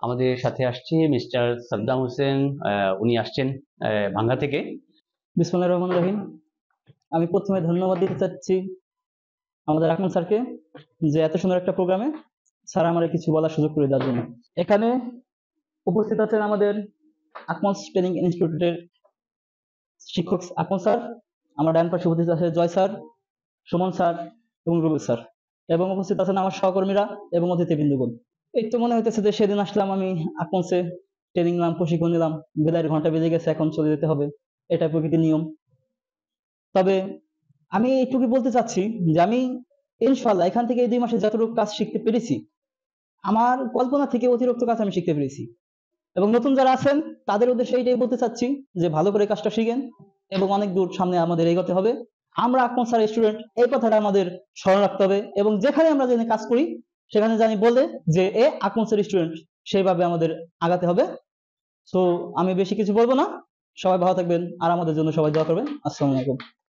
আমাদের সাথে আসছে মিস্টার সাদ্দাম হোসেন। উনি আসছেন ভাঙ্গা থেকে। বিসমিল্লাহির রহমানির রহিম। আমি প্রথমে ধন্যবাদ দিতে চাচ্ছি আমাদের আকমল স্যারকে, যে এত সুন্দর একটা প্রোগ্রামে স্যার আমার কিছু বলার সুযোগ করে দেওয়ার জন্য। এখানে উপস্থিত আছেন আমাদের আকমল ট্রেনিং ইনস্টিটিউটের শিক্ষক আকমল স্যার, আমার ডান পাশে উপস্থিত আছে জয় স্যার, সুমন স্যার এবং রুবেল স্যার, এবং উপস্থিত আছেন আমার সহকর্মীরা এবং অতিথিবৃন্দগণ। এই তো মনে হইতেছে যে সেদিন আসলাম আমি আকমলসে, ট্রেনিং নিলাম, প্রশিক্ষণ নিলাম, বিদায়ের ঘন্টা বেজে গেছে, এখন চলে যেতে হবে, এটা প্রকৃতির নিয়ম। তবে আমি এইটুকু বলতে চাচ্ছি যে আমি ইনশাআল্লাহ এখান থেকে এই 2 মাসে যতটুকু কাজ শিখতে পেরেছি, আমার কল্পনা থেকে অতিরিক্ত কাজ আমি শিখতে পেরেছি। এবং নতুন যারা আছেন তাদের উদ্দেশ্যে এইটাই বলতে চাচ্ছি যে ভালো করে কাজটা শিখেন এবং অনেক দূর সামনে আমাদের এগোতে হবে। আমরা আকমল স্যার স্টুডেন্ট, এই কথাটা আমাদের স্মরণ রাখতে হবে, এবং যেখানে আমরা যেখানে কাজ করি সেখানে জানি বলে যে এ আকমল স্যার স্টুডেন্ট, সেইভাবে আমাদের আগাতে হবে। সো আমি বেশি কিছু বলবো না, সবাই ভালো থাকবেন আর আমাদের জন্য সবাই দোয়া করবেন। আসসালামু আলাইকুম।